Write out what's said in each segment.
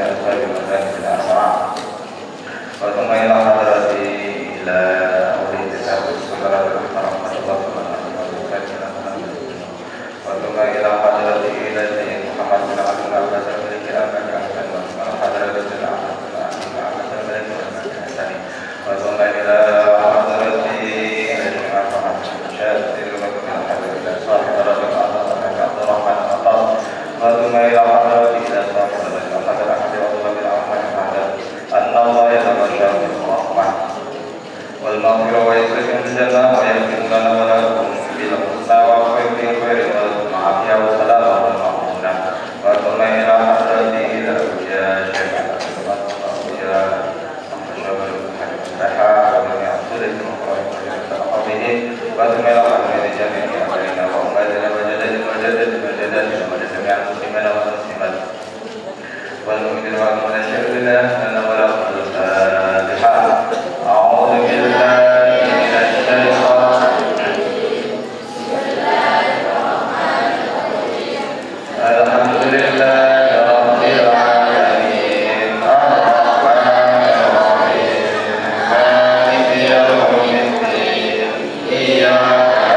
أصحاب المكان في الأسرع وثم إلى حضرة إلى أولي الكتاب والسكرات المحترم الله وثم إلى حضرة إلى سيد محمد بن عبد الله الملك أحمد أحسن وثم حضرة الأحمد الملك أحسن وثم إلى حضرة صاحب رجل عبد الرحمن الخطاب وثم إلى حضرة إلى صاحب رجل أحد أحد عضو بالرحمن أن الله يتغشى بالرحمة والمغفرة ويسلم الجنة ويكفر لنا ولكم بالحسنى وخير خير ولكم عافية وسلامة والمغفرة وثم إلى حضرة إلى يا شيخ يا وثم إلى حضرة جميع أمرنا وأمتنا وجدد وجميع المسلمين والمسلمات والمؤمنين والمؤمنات لنا ولكم الفاتحة أعوذ بالله من الشيطان الحمد لله رب العالمين الرحمن الرحيم مالك يوم الدين إياك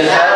Nabi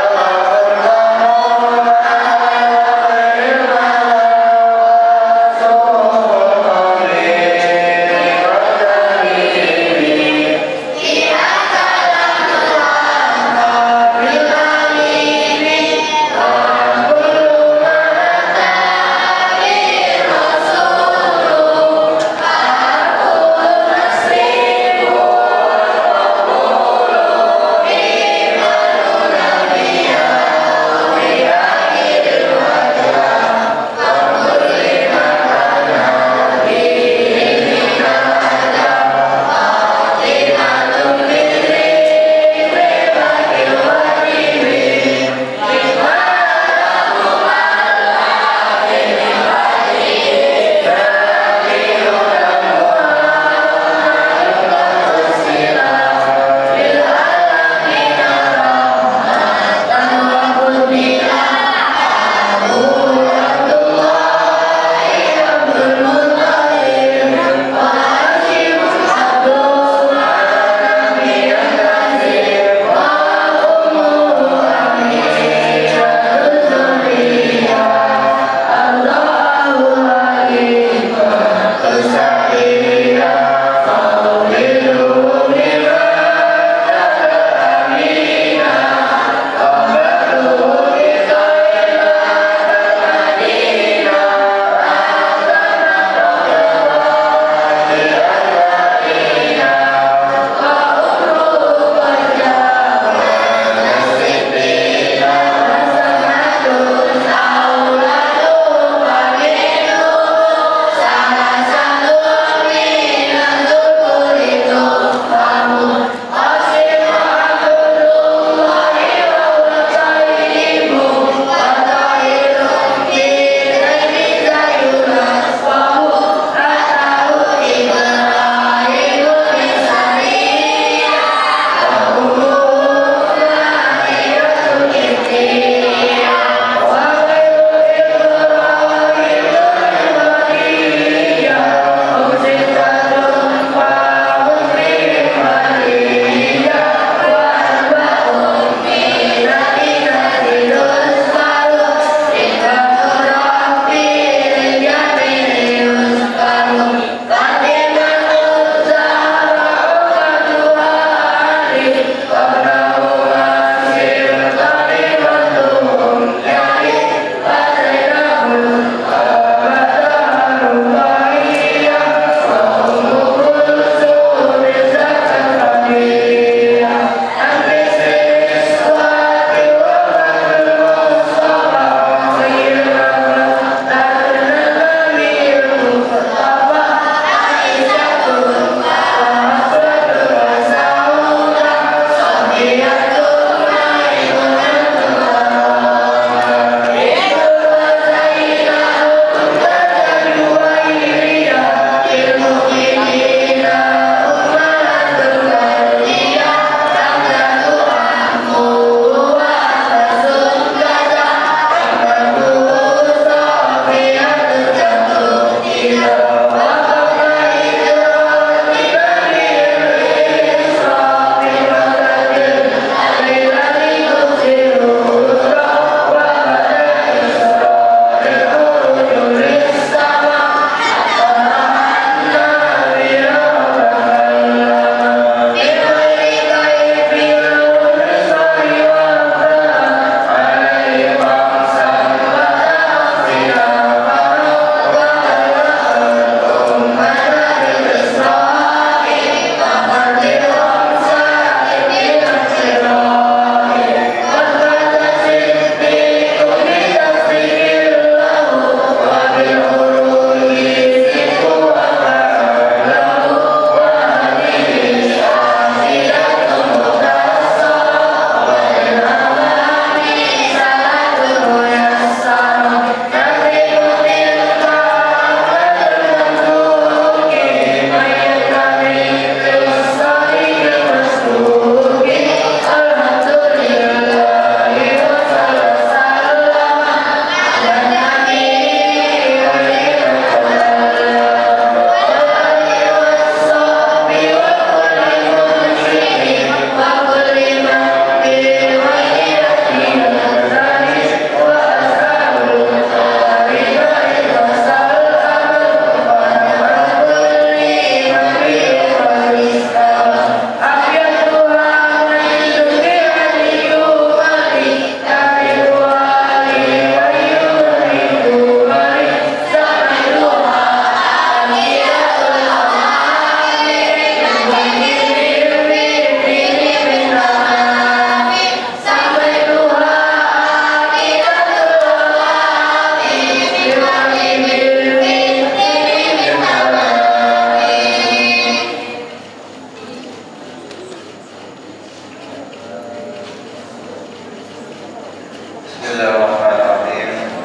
Bismillahirrahmanirrahim.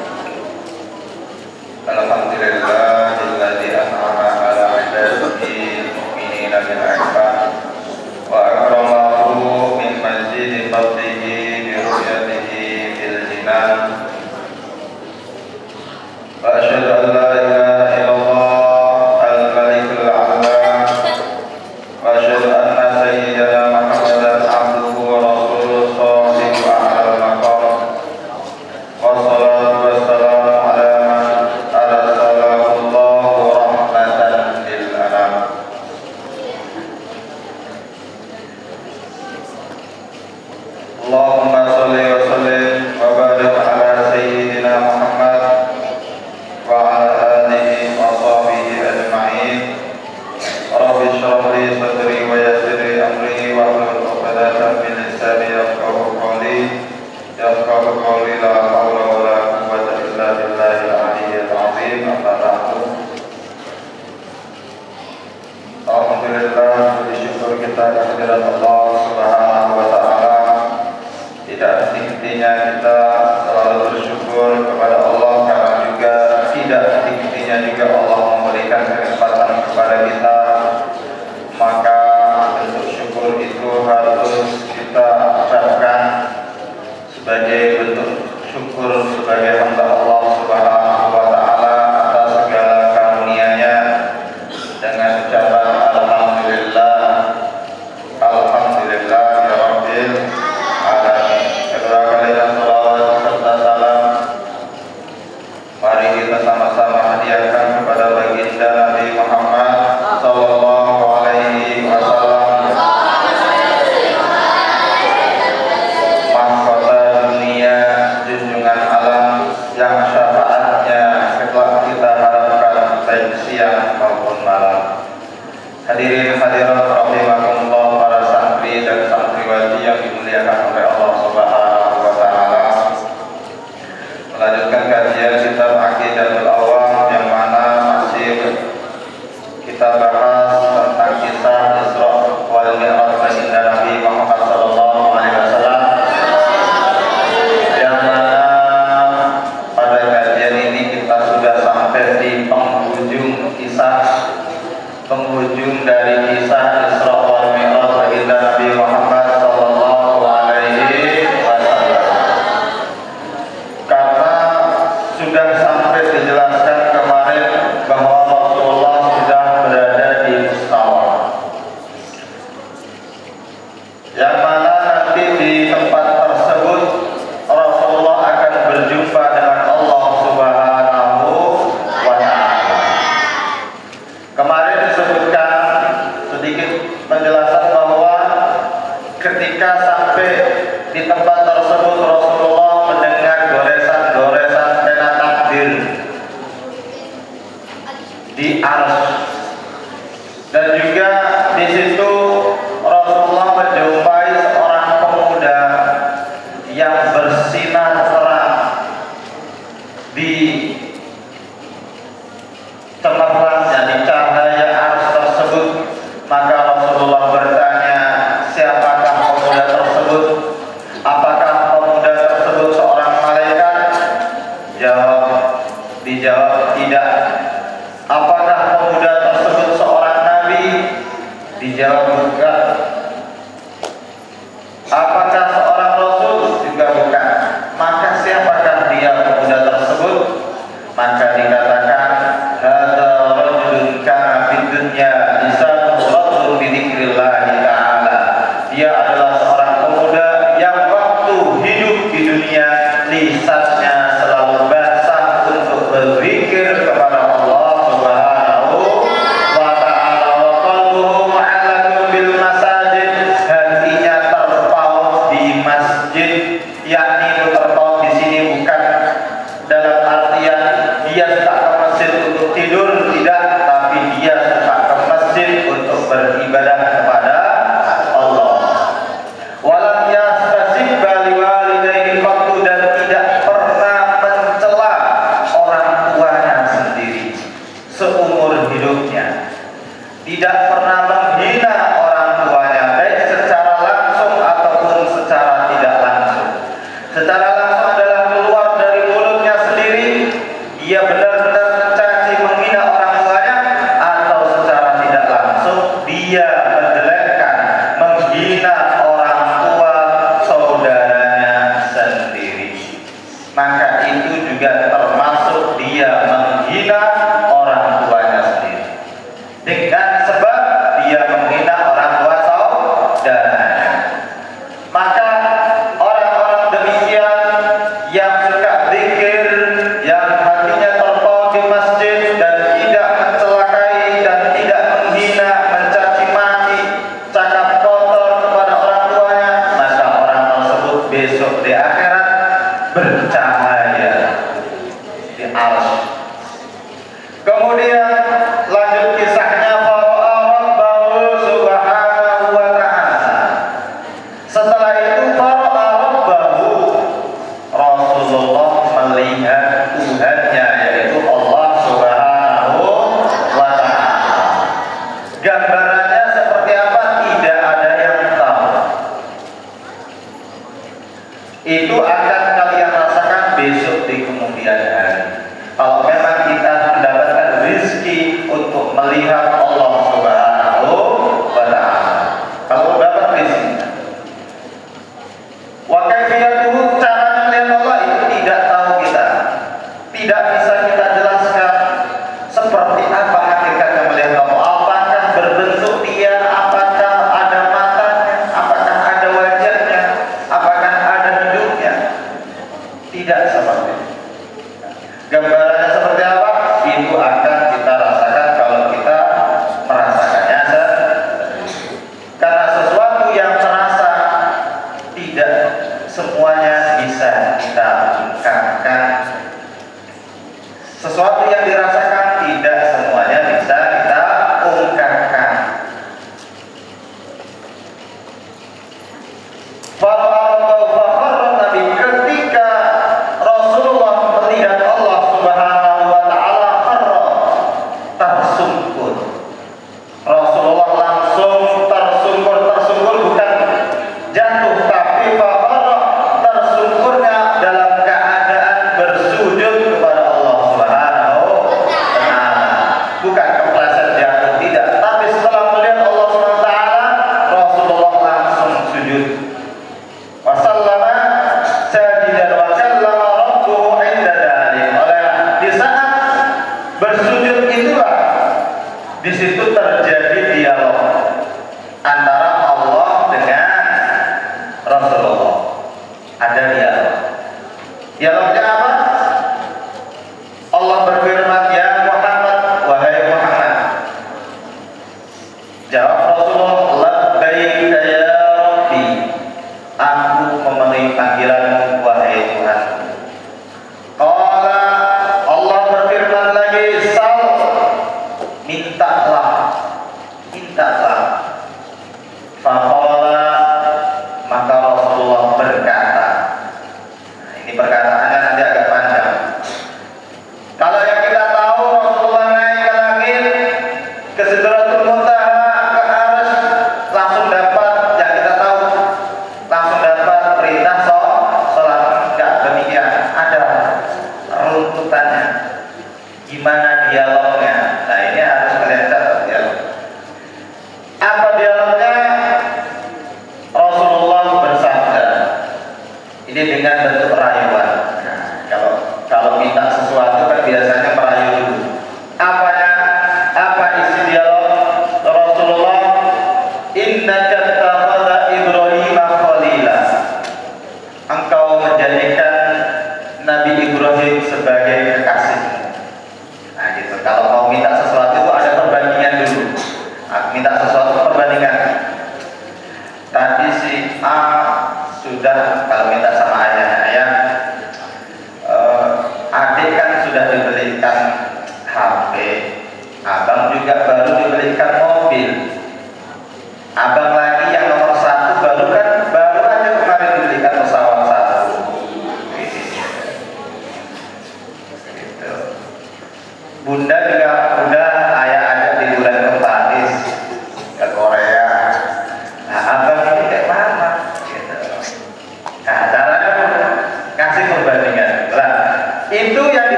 Alhamdulillahilladzi an'ama 'ala 'ibadihi al-mu'minina bil 'ifah wa akramahu min mazidi fadlihi bi ru'yatihi bil jinan. Wa asyhadu an la ilaha illallah al-malikul 'allam wa asyhadu anna sayyidana Muhammadan 'abduhu wa rasuluhu shadiqul a'lal maqam. Wassalatu wassalamu ala man arsalallahu rahmatan lil anam. Allahumma sholli wa sallim wa barik ala sayyidina Muhammad wa ala alihi wa sahbihi ajma'in. Rabbi shrah li sadri wa yassir li amri wa hlul 'uqdatam min lisani yafqahu qawli. Yafqahu qawli la hawla wa la quwwata illa billahil aliyyil azim. Amma ba'du. Alhamdulillah, bersyukur kita kehadirat Allah Subhanahu wa taala. Tidak henti-hentinya kita selalu bersyukur kepada Allah, karena juga tidak henti-hentinya juga Allah memberikan kesempatan kepada kita. Maka bentuk syukur itu harus kita ucapkan sebagai bentuk syukur sebagai hamba Allah Subhanahu wa taala atas segala karunia-Nya dengan ucapan alhamdulillah, alhamdulillah ya rabbil alamin. Kedua kalimat salawat serta salam mari kita sama-sama hadiahkan kepada baginda Nabi Muhammad sallallahu alaihi wasallam, mahkota dunia, junjungan alam yang syafaatnya kelak kita harapkan baik siang maupun malam. Hadirin hadirat rahimakumullah, para santri dan santriwati yang dimuliakan oleh Allah Subhanahu wa taala. Melanjutkan kajian kitab Aqidatul Awam yang mana masih kita bahas tentang kisah Isra wal Mi'raj baginda Nabi Muhammad sallallahu alaihi wasallam, yang mana pada kajian ini kita sudah sampai di penghujung dari kisah Isra wal Mi'raj baginda Nabi Muhammad sallallahu alaihi wasallam. Karena sudah sampai dijelaskan kemarin bahwa Rasulullah sudah berada di Mustawa, yang mana nanti di tempat tersebut Rasulullah akan berjumpa dengan Allah Subhanahu wa ta'ala. Kemarin disebutkan sedikit penjelasan bahwa ketika sampai di tempat tersebut Rasulullah mendengar goresan-goresan pena takdir di arsy, dan juga di situ Rasulullah menjumpai seorang pemuda yang bersinar terang di cemerlangnya, di cahaya arsy tersebut. Maka Rasulullah bertanya, siapakah pemuda tersebut? Apakah pemuda tersebut seorang malaikat? Dijawab tidak. Apakah pemuda tersebut seorang nabi? Dijawab bukan. Apakah seorang rasul? Juga bukan. Maka siapakah dia pemuda tersebut? Maka dikatakan, hadza rajulun kana fid dunya lisanuhu ratbun bi dzikrillah ta'ala. Dia adalah seorang pemuda yang waktu hidup di dunia lisannya selalu basah untuk berzikir kepada Allah Subhanahu wa ta'ala. Wa qalbuhu mu'allaqun bil masajid, hatinya terpaut di masjid. Yakni terpaut di sini bukan dalam artian dia suka ke masjid untuk tidur, tidak, tapi dia suka ke masjid untuk beribadah kepada Allah. Walam yastasibba liwalidayhi qattu, dan tidak pernah mencela orang tuanya sendiri seumur hidupnya. Tidak pernah menghina orang tuanya, baik secara langsung ataupun secara tidak langsung. Secara langsung adalah bercahaya di arsy. Kemudian lanjut kisahnya, Rabbahu subhanahu wa ta'ala. Setelah itu Rabbahu, Rasulullah melihat Tuhannya, yaitu Allah subhanahu wa ta'ala. Gambarannya seperti apa tidak ada yang tahu. Itu akan kalian rasakan besok di kemudian hari. Kalau memang kita mendapatkan rezeki untuk melihat Allah subhanahu wa ta'ala, kalau dapat rezeki, wa kaifiyatuhu, cara melihat Allah itu tidak tahu kita, tidak bisa kita jelaskan seperti apa hakikatnya melihat Allah. Apakah berbentuk dia, apakah ada matanya, apakah ada wajahnya, apakah ada hidungnya, tidak seperti itu. Gambarannya seperti apa? Itu akan kita rasakan kalau kita merasakannya. Karena sesuatu yang terasa tidak semuanya bisa kita ungkapkan. Sesuatu yang dirasakan tidak semuanya bisa kita ungkapkan. Ketika Rasulullah melihat Allah subhanahu wa ta'ala tersungkur, Rasulullah langsung tersungkur bukan jatuh, tapi tersungkurnya dalam keadaan bersujud kepada Allah subhanahu wa ta'ala, bukan kepleset jatuh, tidak, tapi setelah melihat Allah subhanahu wa ta'ala Rasulullah langsung sujud. Wasallama sajidan wa kallama rabbuhu inda dzalik. Di saat bersujud itulah di situ terjadi dialog antara Allah dengan Rasulullah. Ada dialog. Dialognya apa? Allah berfirman, ya Muhammad, wahai Muhammad. Jawab Rasulullah, labbaika ya Rabbi, aku memenuhi panggilanmu wahai Tuhan. Qala, Allah berfirman lagi, sal, mintalah. Faqala, maka Rasulullah berkata. Nah, ini perkataannya nanti agak panjang. Kalau yang kita tahu Rasulullah naik ke langit, ke Sidratul Muntaha, ke Arsy, langsung dapat, yang kita tahu langsung dapat perintah sholat. Enggak demikian, ada runtutannya. Gimana dialognya? Nah, ini harus kalian catat ya. Apa dialognya? Rasulullah bersabda. Ini dengan bentuk rayuan. Nah, kalau minta sesuatu kan biasanya merayu dulu. Apa isi dialog Rasulullah? Innaka takhadha Ibrahim khalila. Engkau menjadikan Nabi Ibrahim sebagai kekasihmu. Nah gitu. Kalau mau minta sesuatu itu ada perbandingan dulu. Minta sesuatu perbandingan. Tadi si A sudah, kalau minta sama ayah, adik kan sudah dibelikan HP, abang juga baru dibelikan mobil, abang lagi yang nomor 1 baru aja kemarin dibelikan pesawat 1. Bunda juga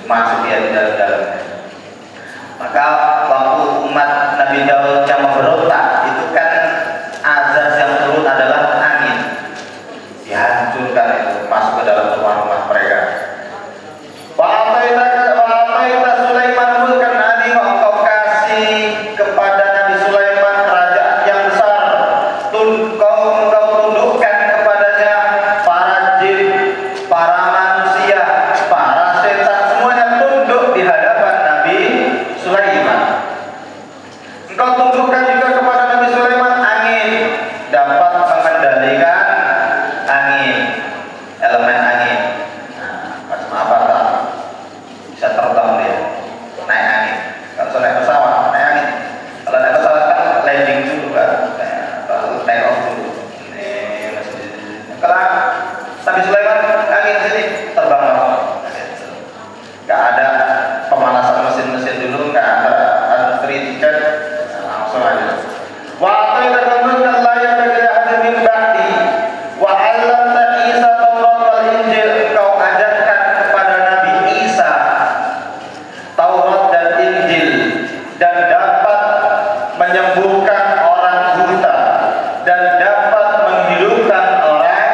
masuk dia di dalamnya. Maka waktu umat Nabi Daud yang memberontak itu kan azab yang turun adalah angin, dihancurkan itu masuk ke dalam rumah-rumah mereka. Wa'ataita Sulaiman mulkan azima, engkau kasih kepada Nabi Sulaiman kerajaan yang besar. Engkau tundukkan kepadanya para jin, para manusia, para setan, semuanya tunduk di hadapan Nabi Sulaiman. Engkau tundukkan juga kepada Nabi Sulaiman angin, dapat mengendalikan angin, elemen angin. Macam apa tak? Bisa terbang dia, naik angin. Kalau naik pesawat, naik angin. Kalau naik pesawat kan landing dulu kan, take off dulu. Kalau Nabi Sulaiman angin sini terbang langsung. Gak ada pemanasan mesin-mesin dulu, gak ada free ticket, langsung aja. Wa ta'ala mulkan la yanbaghi li ahadin min ba'di wa 'allamta Isa Taurat wal Injil, kau ajarkan kepada Nabi Isa Taurat dan Injil, dan dapat menyembuhkan orang buta dan dapat menghidupkan orang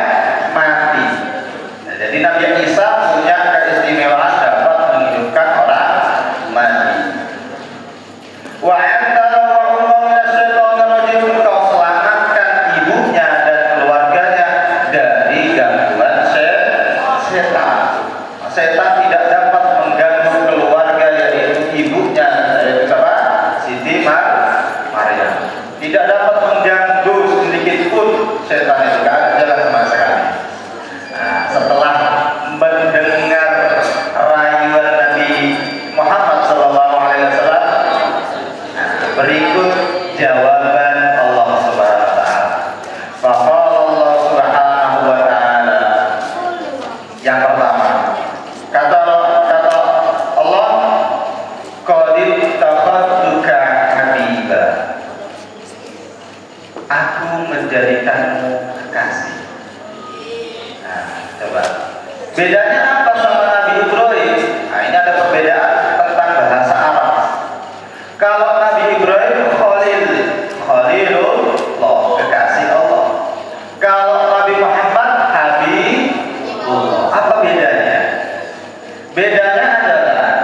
mati. Nah, jadi Nabi Isa punya keistimewaan dapat menghidupkan orang mati. Wa antara wa ummu minasyaitonir rajim, kau selamatkan ibunya dan keluarganya dari gangguan setan. Setan tidak dapat mengganggu keluarga, yaitu ibunya, yaitu siapa? Siti Maryam. Tidak dapat mengganggu sedikit pun setan itu, tidak ada jalan sama sekali. Nah, setelah mendengar rayuan Nabi Muhammad SAW, berikut jawaban Allah Subhanahu wa taala. Faqala Allah Subhanahu wa taala, yang pertama, kata Allah, qad ittakhadtuka habiba, aku menjadikanmu kekasih. Nah, coba bedanya apa sama Nabi Ibrahim? Nah, ini ada perbedaan tentang bahasa Arab. Kalau Nabi Ibrahim Khalilullah, kekasih Allah. Kalau Nabi Muhammad Habibullah. Apa bedanya? Bedanya adalah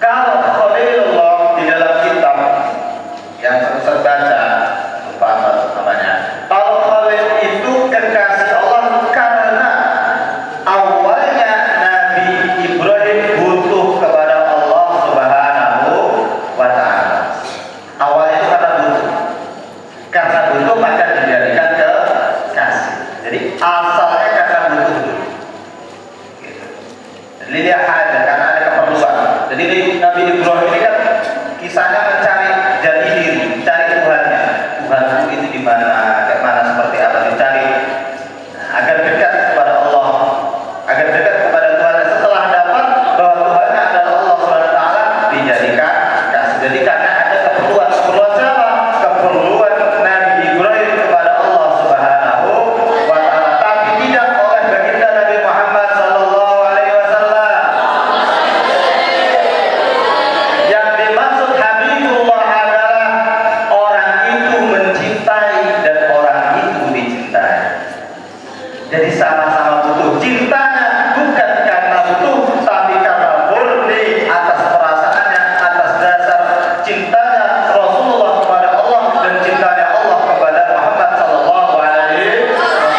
kalau Khalilullah di dalam kitab yang saya baca, lupa apa namanya. Kalau Khalil itu kekasih Allah karena awalnya Nabi Ibrahim butuh kepada Allah Subhanahu wa taala. Awalnya itu karena butuh maka dijadikan kekasih. Jadi asalnya karena butuh dulu. Gitu. Jadi dia ada karena ada keperluan. Jadi Nabi Ibrahim ini kan kisahnya mencari jati diri, mencari Tuhannya. Tuhanku itu di mana, kayak mana, seperti apa, dicari agar dekat kepada Allah, agar dekat kepada Tuhan. Setelah dapat bahwa Tuhannya adalah Allah Subhanahu wa taala, dijadikan kasih. Jadi karena ada keperluan siapa? Keperluan Nabi Ibrahim kepada Allah Subhanahu wa taala, tapi tidak oleh baginda Nabi Muhammad sallallahu alaihi wasallam. Yang dimaksud Habibullah adalah orang itu mencintai dan orang itu dicintai. Jadi sama-sama butuh. Cintanya bukan karena butuh, tapi karena murni atas perasaannya, atas dasar cintanya Rasulullah kepada Allah dan cintanya Allah kepada Muhammad sallallahu alaihi wasallam.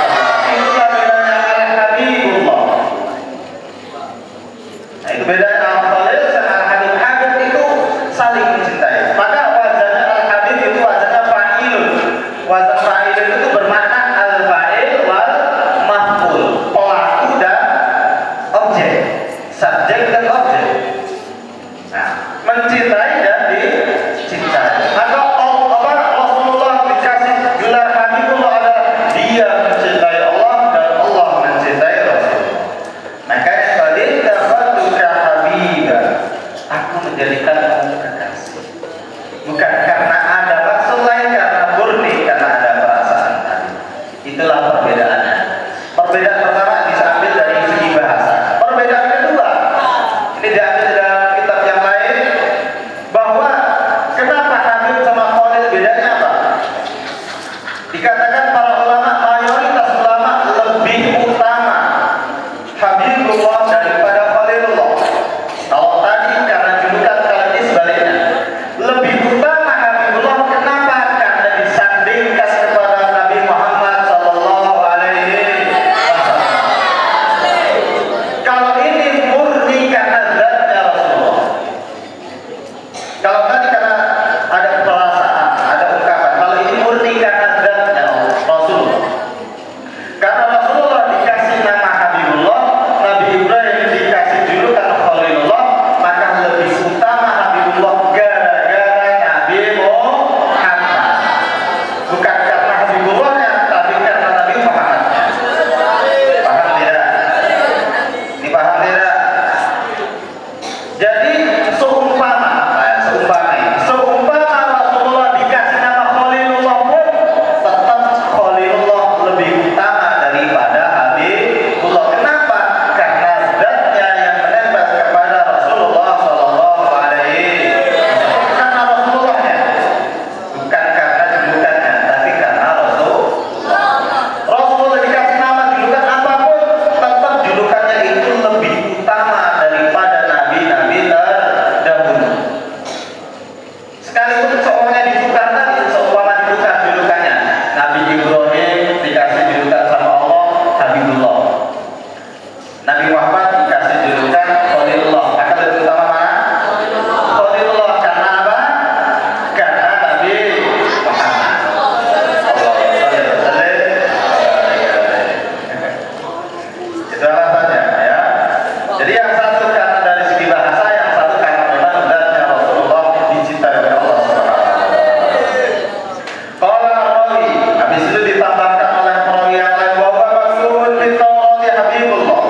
Itulah bedanya Al-Habibullah. Nah, itu bedanya Al-Khalil sama Al-Habib. Habib itu saling mencintai. Maka wazannya Al-Habib itu wazannya fa'ilun. Wazan fa'ilun itu bermakna al-fa'il wal maf'ul, pelaku dan objek, subjek dan objek. Nah, mencintai dan dicintai. Maka Rasulullah dikasih gelar Habibullah adalah dia mencintai Allah dan Allah mencintai Rasulullah. Makanya qad ittakhadtuka habiba, aku menjadikanmu kekasih. Bukan karena ada maksud lain, karena murni karena ada perasaan tadi. Itulah perbedaannya. Perbedaan pertama bisa ambil dari segi bahasa. Perbedaan kedua ini diambil Jadi yang satu karena dari segi bahasa, yang satu karena memang zatnya Rasulullah dicintai oleh Allah Subhanahu wa taala. Qala rawi, habis itu ditambahkan oleh perawi yang lain, wa maktubun fi Taurat Habibullah.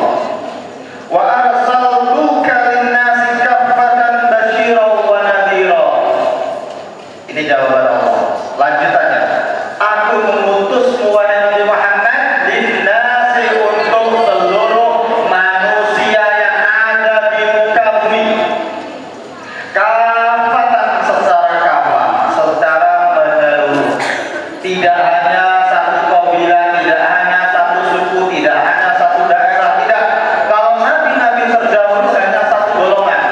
Wa arsaltuka lin-nasi kaffatan basyiran wa nadhira. Ini jawaban Allah. Lanjutannya, aku mengutusmu wahai Nabi Muhammad lin-nasi untuk seluruh manusia yang ada di muka bumi. Kaffatan secara kafah, secara menyeluruh. Tidak hanya satu kabilah, tidak hanya satu suku, tidak hanya satu daerah, tidak. Kalau nabi-nabi terdahulu hanya satu golongan.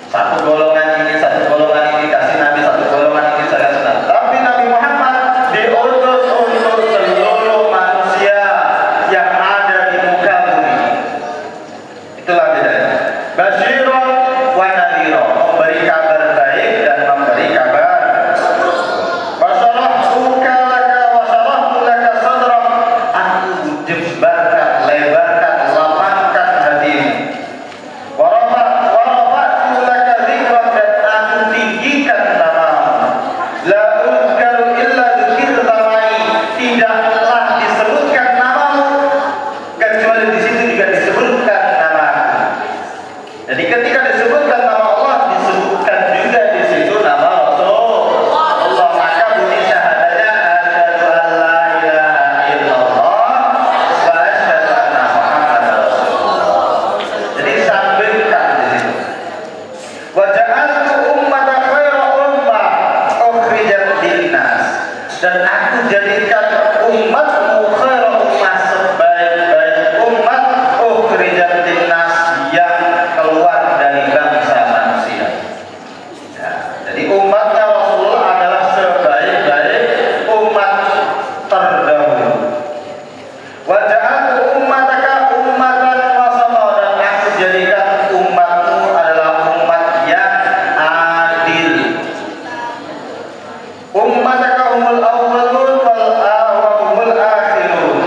Satu golongan ini, satu golongan ini, kasih nabi satu golongan ini saja sudah. Tapi Nabi Muhammad diutus untuk seluruh manusia yang ada di muka bumi. Itulah bedanya. Basyiran wa nadhira, memberi kabar baik dan memberi kabar. Wasarahtuka laka wa sarahtu laka sadrak, aku jembarkan, lebarkan, lapangkan hatimu. Wa rafa'tu laka dzikrak, dan aku tinggikan namamu. La uzkaru illa dzikirta ma'i, tidaklah disebutkan namamu kecuali di situ juga disebutkan namaku. Jadi ketika disebutkan nama Allah, disebutkan juga di situ nama Rasulullah. Maka bunyi syahadanya asyhadu an la ilaha illallah wa asyhadu anna Muhammadar Rasulullah. Jadi sambungkan di situ. Wa ja'altu ummata khaira ummah ukhrijat linnas, dan aku jadikan umatmu khaira ummah, sebaik-baik umat ukhrijat linnas, yang keluar dari bangsa manusia. Ya, jadi umatnya Rasulullah adalah sebaik-baik umat terdahulu. Wa ja'altu ummataka ummatan wasata, dan aku jadikan umatmu adalah umat yang adil. Ummataka humul awwalun wa humul akhirun.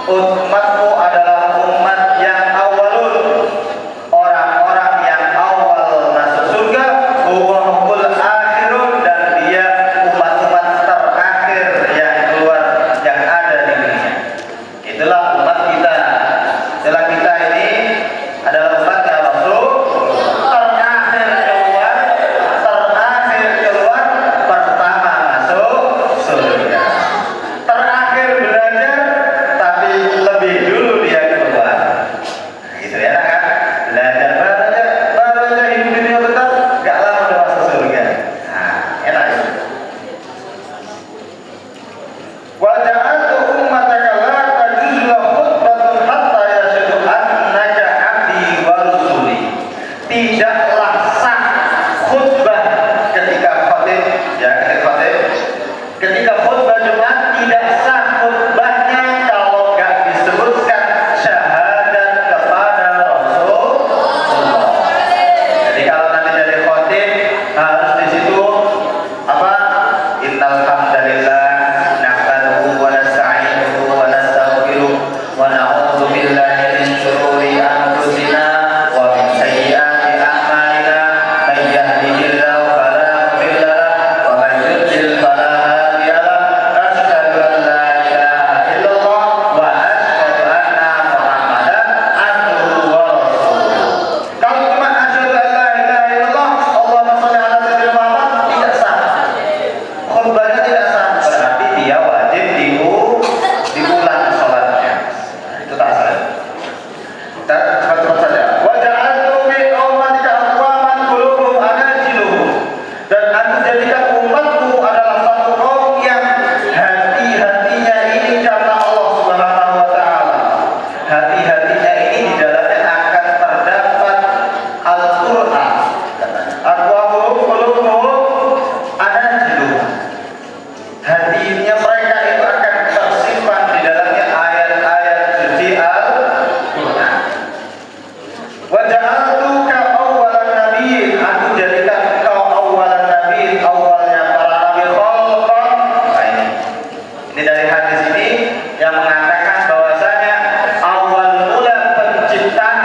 Umatmu adalah umat yang awalun, orang-orang yang awal masuk surga. Wa humul akhirun, dan dia umat-umat terakhir yang keluar, yang ada di dunia. Itulah umat kita. Itulah kita ini adalah umatnya Rasul, terakhir keluar, pertama masuk surga. Terakhir belajar, tapi lebih dulu dia keluar. Gitu ya kan? Belajar baru aja hidup dunia bentar, gak lama udah masuk surga. Nah, enak itu. Wa ja'altu ummataka la tajuzu lahu khutbatun hatta yashhadu annaka 'abdi wa rasuli. Tidaklah sah khutbah ketika khatib, ya ketika khutbah Jumat, tidak sah khutbahnya kalau enggak disebutkan syahadat kepada Rasulullah. Jadi kalau nanti jadi khatib, harus di situ apa? Innal hamdalillah nahmaduhu wa nasta'inuhu wa nastaghfiruh wa na'udzu billahi min shururi anfusina wa min sayyiati a'malina. Man yahdihillahu fala mudilla lahu wa man yudlil fala hadiya lahu. Asyhadu an la ilaha illallah wa asyhadu anna Muhammadan abduhu wa rasuluh. Kalau cuma asyhadu an la ilaha illallah, Allahumma shalli ala sayyidina Muhammad, tidak sah. Khutbahnya tidak sah, berarti dia wajib diulang sholatnya. Nah, itu tak sah. Kita cepat saja. Wa ja'altu fi ummatika aqwaman qulubuhum anajiluhum, dan aku jadikan umatku adalah satu kaum yang hati-hatinya ini karena Allah Subhanahu wa taala. Hati-hatinya ini di dalamnya akan terdapat Al-Qur'an. Aqwamuhum qulubuhum anajiluhum, hatinya mereka itu akan tersimpan di dalamnya ayat-ayat suci Al-Qur'an. Wa ja'altuka awwalan nabiyyin, aku jadikan engkau awwalan nabiyyin, awalnya para nabi khalqan. Nah, ini dari hadis ini yang mengatakan bahwasanya awal mula penciptaan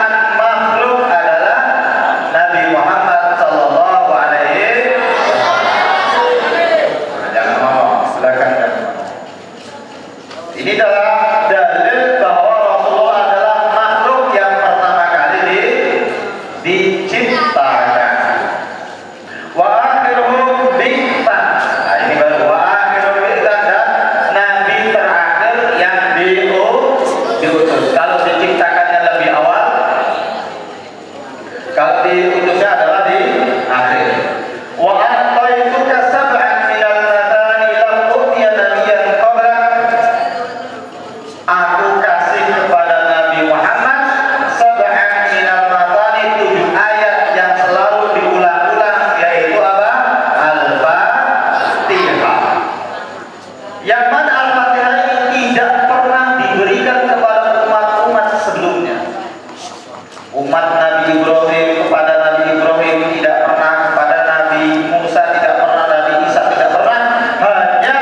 umat Nabi Ibrahim kepada Nabi Ibrahim tidak pernah, kepada Nabi Musa tidak pernah, Nabi Isa tidak pernah. Hanya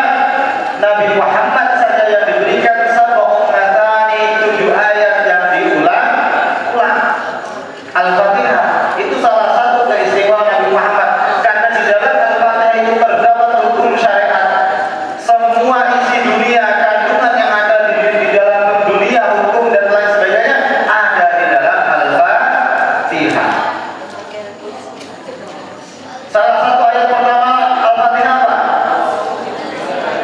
Nabi Muhammad saja yang diberikan sab'un matani, 7 ayat yang diulang-ulang. Al-Fatihah itu salah satu keistimewaan Nabi Muhammad, karena di dalam Al-Fatihah itu terdapat hukum syariat. Semua isi dunia, kandungan yang ada di dalam dunia, hukum dan lain sebagainya ada di dalam Al-Fatihah. Salah satu ayat pertama Al-Fatihah apa?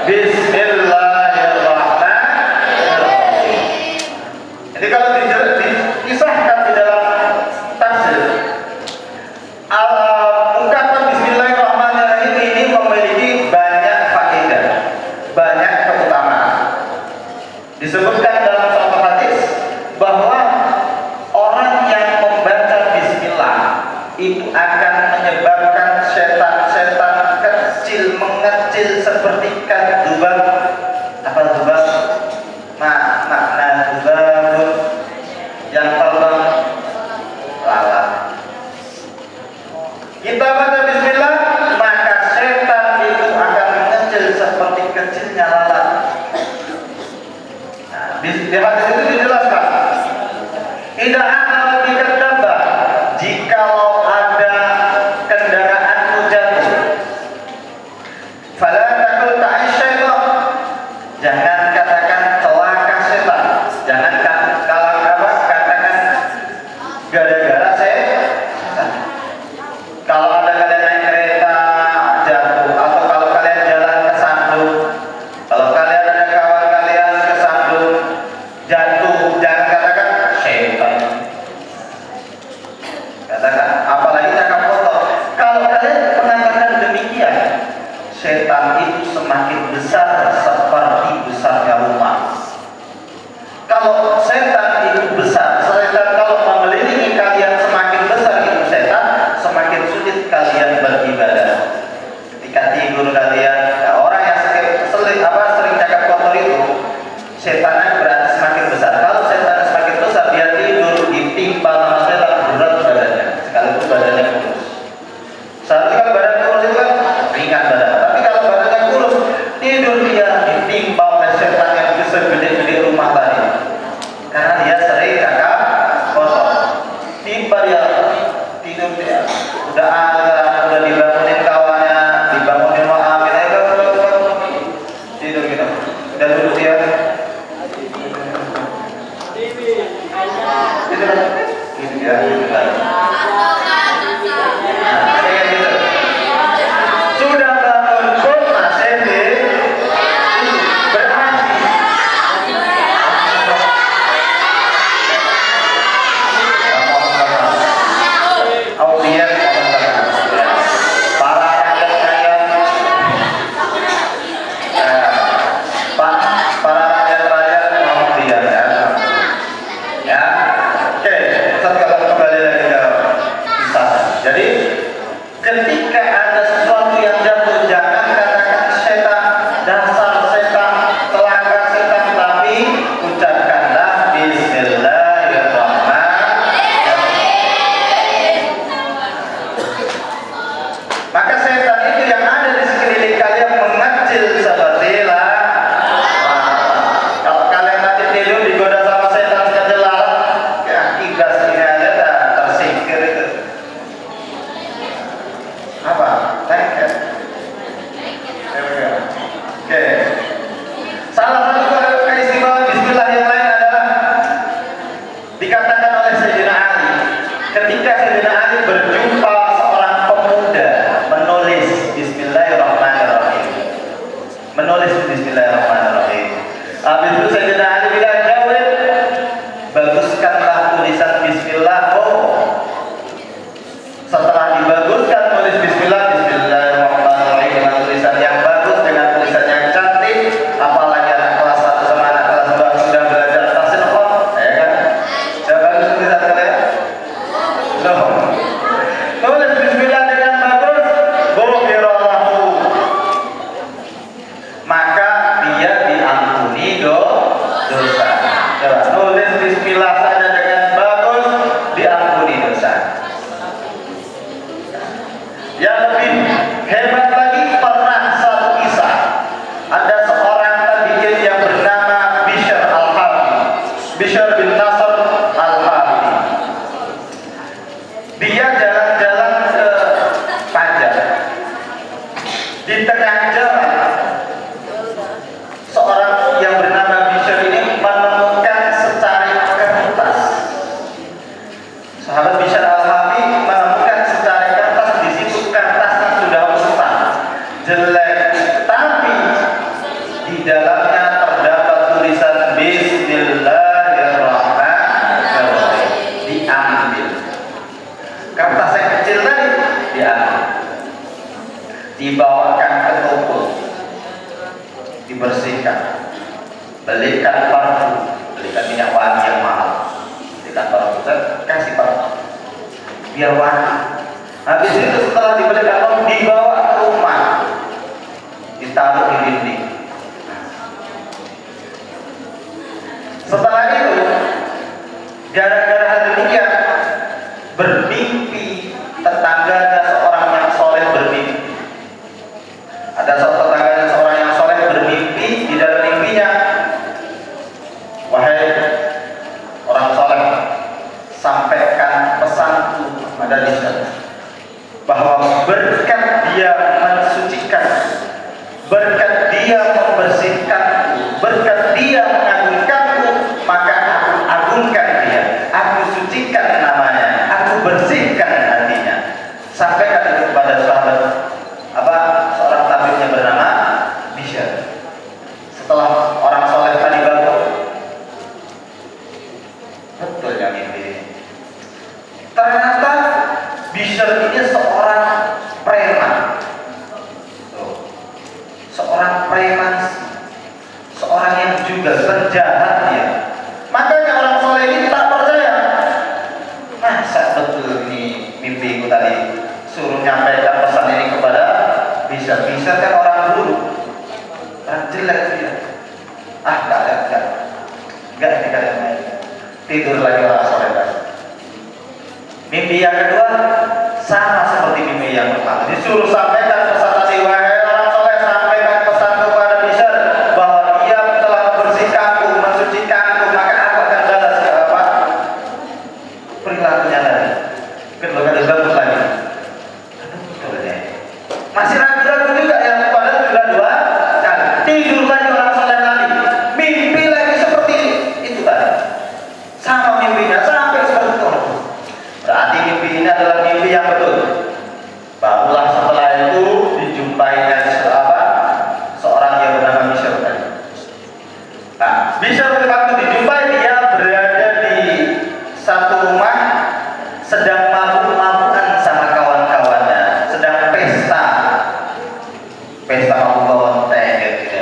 Bismillahirrahmanirrahim. Jadi kalau disahkan di dalam tafsir, ungkapan Bismillahirrahmanirrahim ini memiliki banyak faedah, banyak keutamaan. Disebutkan dalam suatu hadis bahwa orang yang membaca Bismillah itu akan menyebabkan setan-setan kecil mengecil seperti dzubab. Apa dzubab? Makna dzubab yang terbang lalat. Kita baca Bismillah, maka setan itu akan mengecil seperti kecilnya lalat. Nah, di hadis itu dijelaskan, tidak akan dikendaba jikalau ada kendaraanmu jatuh. Fala taqul ta'asyaitan, jangan katakan celaka setan, jangan katakan gara-gara setan. Kalau ada kalian naik kereta jatuh, atau kalau kalian jalan kesandung, kalau kalian ada kawan kalian kesandung jatuh, jangan katakan setan. Katakan, apalagi cakap kotor. Kalau kalian mengatakan demikian, setan itu semakin besar seperti besarnya rumah. Kalau setan itu besar, setan kalau mengelilingi kalian semakin besar itu setan, semakin sulit kalian beribadah. Ketika tidur kalian, orang yang sering cakap kotor itu, setannya berarti semakin besar. Kalau setannya semakin besar, dia tidur ditimpa sama setan, berat badannya, sekalipun badannya kurus. Seharusnya kan badan kurus itu kan ringan badan, tapi kalau badannya kurus, tidur dia ditimpa oleh setan yang segede-gede rumah tadi, karena dia sering cakap kotor. Timpa dia, tidur dia, udah dibangunin kawannya, dibangunin Muhammad, tidur gitu, udah duduk dia, gitu ya, gitu kan. Sudah bangun pun masih berhaji. Auliat Yang lebih hebat lagi, pernah satu kisah ada seorang tabi'in yang bernama Bishr al-Harbi, Bishr bin Nasr al-Harbi. Dia jalan-jalan ke Pajar. Di tengah jalan, seorang yang bernama Bishr ini menemukan secari kertas. Sahabat Bishr al-Harbi menemukan secari kertas. Di situ kertasnya sudah rusak, jelek, tapi di dalamnya terdapat tulisan Bismillahirrahmanirrahim. Diambil kertas yang kecil tadi, diambil, dibawakan ke toko, dibersihkan, belikan parfum, belikan minyak wangi yang mahal, belikan parfum, kasih parfum biar wangi. Habis itu setelah dibelikan parfum, dibawa ke rumah, ditaruh di dinding. Setelah itu, gara-gara hal demikian, bermimpi tetangganya seorang yang soleh bermimpi. Ada tetangganya seorang yang soleh bermimpi. Di dalam mimpinya, wahai orang soleh, sampaikan pesanku pada Bishr, bahwa berkat dia mensucikan, berkat dia membersihkanku, berkat dia mengagungkanku, maka aku agungkan dia, aku sucikan namanya, aku bersihkan hatinya. Sampaikan itu kepada sahabat seorang tabibnya bernama Bishr. Setelah orang soleh tadi bangun, betul yang ini. Ternyata Bishr ini seorang preman, seorang preman, seorang yang juga penjahat dia. Makanya orang soleh ini tak percaya. Masa betul ini mimpiku tadi, suruh nyampaikan pesan ini kepada Bishr. Bishr kan orang buruk, orang jelek dia. Enggak main. Tidur lagi orang soleh tadi. Mimpi yang kedua sama seperti mimpi yang pertama. Disuruh sampaikan pesan tadi, wahai orang soleh, sampaikan pesan kepada Bishr bahwa dia telah membersihkanku, mensucikanku, maka aku akan balas perilakunya tadi. Kedua kali bagus lagi. Masih ragu-ragu juga yang padahal sudah dua kali. Tidur lagi orang soleh tadi, mimpi lagi seperti itu tadi, sama mimpinya sampai seperti itu. Berarti mimpi ini adalah mimpi yang betul. Barulah setelah itu dijumpainya seorang yang bernama Bishr tadi. Nah, Bishr waktu dijumpai, dia berada di satu rumah, sedang mabuk-mabukan sama kawan-kawannya, sedang pesta mabuk teh gitu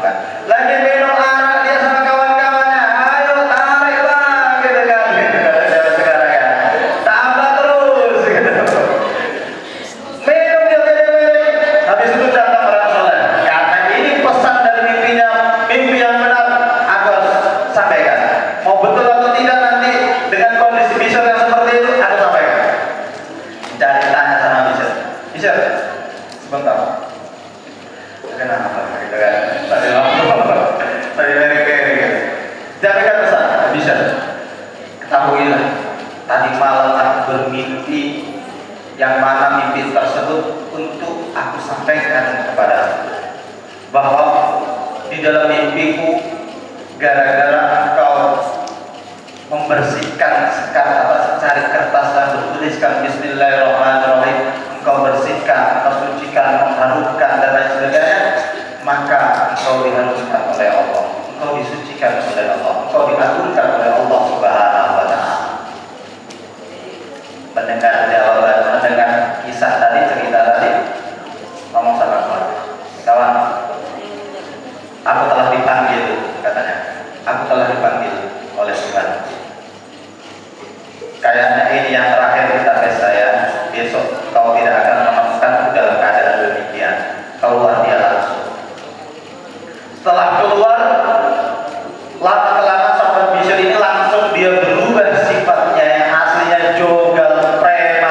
kan. Lagi minum arak dia sama kawan-kawannya, ayo tarik bang gitu kan, sekarang kan, tambah terus gitu. Minum dia beda-beda. Habis itu datang orang soleh, karena ini pesan dari mimpinya, mimpi yang benar aku harus sampaikan. Mau betul atau tidak nanti dengan kondisi Bishr yang seperti itu aku sampaikan. Cari tanya sama Bishr, sebentar, kenapa gitu kan? Tadi mereka jangan pesan Bishr, ketahuilah tadi malam aku bermimpi, yang mana mimpi tersebut untuk aku sampaikan kepada bahwa di dalam mimpiku, gara-gara engkau membersihkan secari kertas dan bertuliskan Bismillahirrahmanirrahim, engkau bersihkan, engkau sucikan, mengharumkan dan lain sebagainya, maka engkau diharumkan oleh Allah, engkau disucikan oleh Allah, engkau diagungkan oleh Allah Subhanahu wa Ta'ala. Mendengar jawaban, mendengar kisah tadi, cerita tadi, ngomong sama kawan, aku telah dipanggil, katanya, aku telah dipanggil oleh Tuhan. Kayaknya ini yang terakhir kita tes saya. Besok kau tidak akan menemukanku dalam keadaan demikian. Keluar dia langsung. Setelah keluar, lama-kelamaan sahabat Bishr ini langsung dia berubah sifatnya yang aslinya jogal, preman,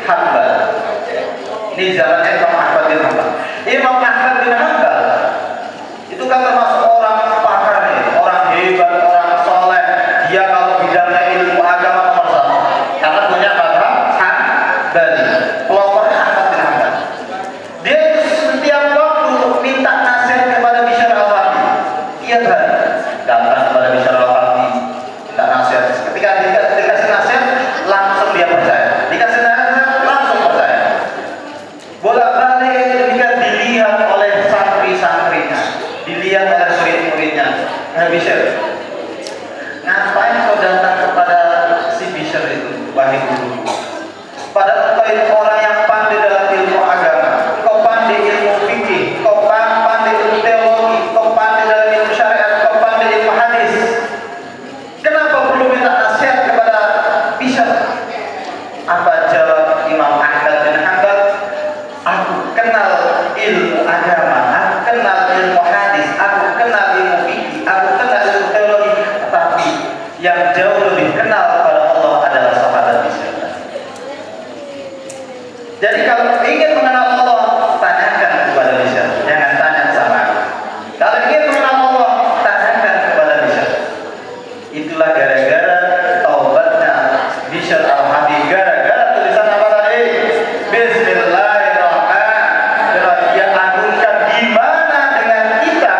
Hanbal. Ini zamannya Imam Ahmad bin Hanbal. Imam Ahmad bin Hanbal itu kan termasuk orang pakar nih, orang hebat, orang soleh. Dia kalau bidangnya ilmu agama nomor satu karena punya mazhab Hanbali. Pelopornya Ahmad bin Hanbal. Dia itu setiap waktu minta nasihat kepada Bishr al-Wahdi. Tiap hari datang kepada Bishr al-Wahdi minta nasihat. Ketika dikasih nasihat langsung dia percaya. Dikasih nasihat langsung percaya. Bolak-balik ketika dilihat oleh santri-santrinya, dilihat oleh murid-muridnya. Bishr, ngapain kau datang kepada si Bishr itu, wahai guru? Padahal kau itu orang yang pandai dalam ilmu agama, kau pandai ilmu fikih, kau pandai ilmu teologi, kau pandai dalam ilmu syariat, kau pandai ilmu hadis. Kenapa perlu minta nasihat kepada Bishr? Apa jawab Imam Ahmad bin Hanbal? Aku kenal ilmu agama, aku kenal ilmu hadis, aku kenal ilmu fikih, aku kenal ilmu teologi, tetapi yang jauh lebih kenal kepada Allah adalah sahabat Bishr. Jadi kalau ingin mengenal Allah, tanyakan kepada Bishr, jangan tanya sama aku. Kalau ingin mengenal Allah, tanyakan kepada Bishr. Itulah gara-gara taubatnya Bishr al-Wahdi, gara-gara tulisan apa tadi? Bismillahirrahmanirrahim. Dia agungkan gimana dengan kita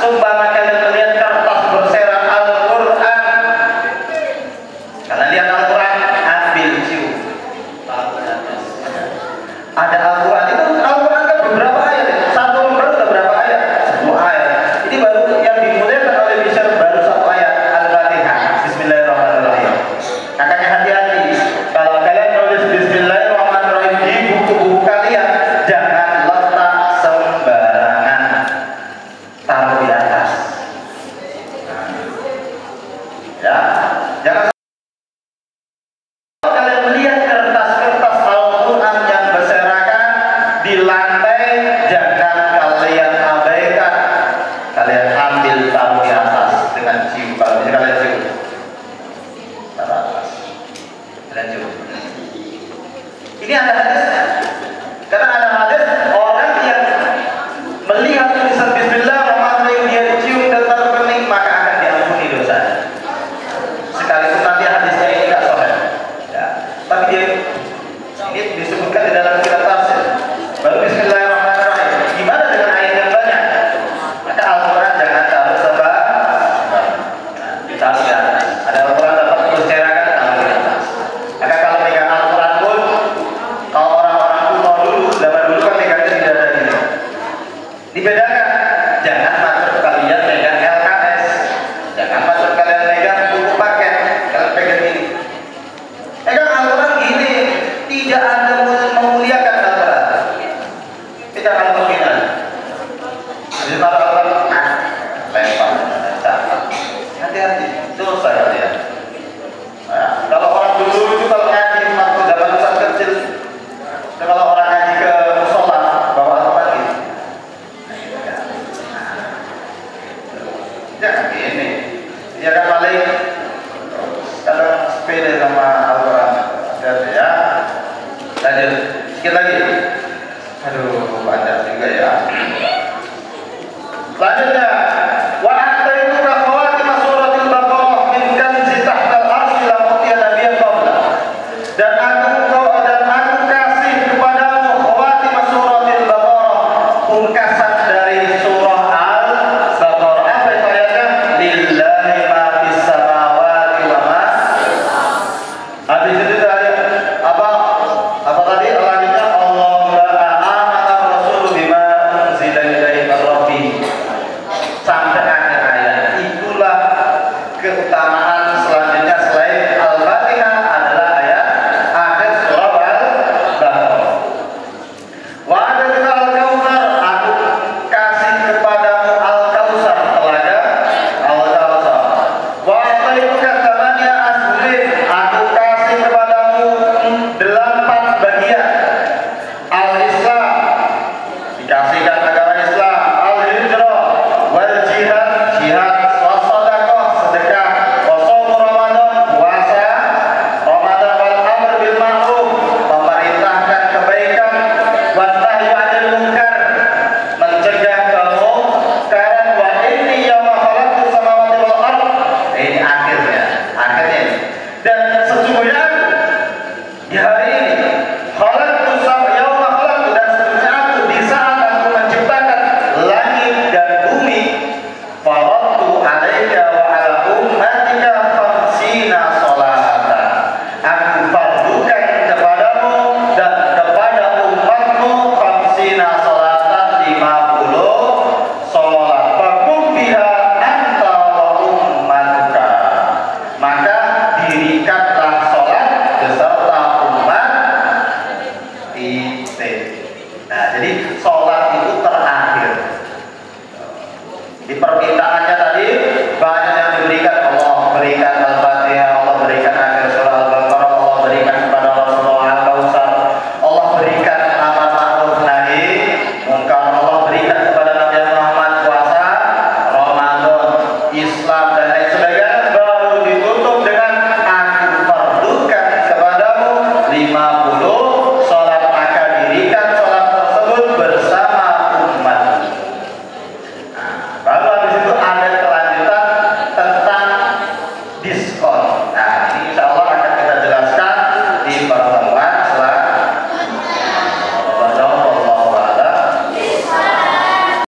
seumpama kalian melihat kertas berserakan Al-Quran. Kalian lihat Al-Quran, ambil cium. Ada Al-Quran itu, Al-Quran kan beberapa ayat ya? Satu lembar udah berapa ayat? 10 ayat. Ini baru yang dimulaikan oleh Bishr baru 1 ayat Al-Fatihah. Bismillahirrahmanirrahim. Makanya hati-hati kalau kalian nulis Bismillahirrahmanirrahim di buku-buku kalian, jangan letak sembarangan, taruh di atas. Ya, jangan. Kalian melihat kertas-kertas Al-Quran yang berserakan di lantai, jangan kalian abaikan. Kalian ambil, taruh di atas dengan cium. Kalau bisa kalian cium, taruh atas. Kalian cium. Ini ada hadisnya. Karena ada hadis orang yang melihat tulisan Bismillahirrahmanirrahim dia cium dan taruh kening, maka akan diampuni dosanya. Sekalipun nanti hadisnya ini tidak sahih. Ya, tapi dia ini disebutkan di dalam kitab tafsir. Baru Bismillahirrahmanirrahim. Gimana dengan ayat yang banyak? Maka Al-Quran jangan taruh sembarangan. Ditaruh di atas. Ada Al-Quran dapat berserakan, taruh di atas. Maka kalau megang Al-Quran pun, kalau orang-orang kuno dulu, zaman dulu kan megangnya di dada gitu. Dibedakan. Jangan maksud kalian megang LKS. Jangan maksud kalian megang buku paket. Kalian pegang ini. Pegang Al-Quran gini, tidak ada memuliakan Al-Quran. Tidak ada menghina. Jadi taruh Al-Quran, lempar, catat. Hati-hati, dosa kalian. Nah, kalau orang dulu itu kalau ngaji waktu zaman saat kecil, kalau orang ngaji ke musola bawa apa gitu. Jangan gini. Dia kan paling kadang sepele sama Al-Quran. Hati-hati ya. Lanjut, sedikit lagi. Aduh, panjang juga ya. Selanjutnya, wa ataituka khawatim suratul Baqarah min kanzi tahtal arsy la utiya nabiyyan qabla. Dan aku kasih kepadamu khawatim suratul Baqarah, pungkasan dari surah Al-Baqarah. Apa itu ayatnya? Lillahi ma fis samawati wa ma. Habis itu ayat apa? Apa tadi? Ayatnya Allahumma amana rasul bima unzila ilaihi min rabbih. Sampai akhir ayat. Itulah keutamaan selanjutnya selain Al-Fatihah adalah ayat akhir surah Al-Baqarah. Wa adatika al-kautsar, aku kasih kepadamu al-kautsar, telaga al-kautsar. Wa ataituka thamaniya ashurin, aku kasih kepadamu 8 bagian. Al-Islam, dikasihkan agama Islam. Al-Hijrah, wal jihad, jihad, was sadaqah, sedekah, wa shaum Ramadan, puasa Ramadan, wal amr bil ma'ruf, pemerintah hari ini, khalaqtu yauma khalaqtu, dan sebenarnya aku di saat aku menciptakan langit dan bumi, faradtu 'alaika wa 'ala ummatika khamsina sholatan. Aku fardukan kepadamu dan kepada umatmu khamsina sholatan, 50 sholat. Faqum biha anta wa ummatuka. Maka dirikanlah sholat beserta umat itu. Nah, jadi sholat itu terakhir. Di permintaannya tadi banyak yang diberikan. Allah berikan Al-Fatihah, Allah berikan akhir surah Al-Baqarah, Allah berikan kepada Rasulullah Al-Kautsar, Allah berikan amar ma'ruf nahi munkar, Allah berikan kepada Nabi Muhammad puasa Ramadan, Islam dan lain sebagainya. Baru ditutup dengan aku fardukan kepadamu 50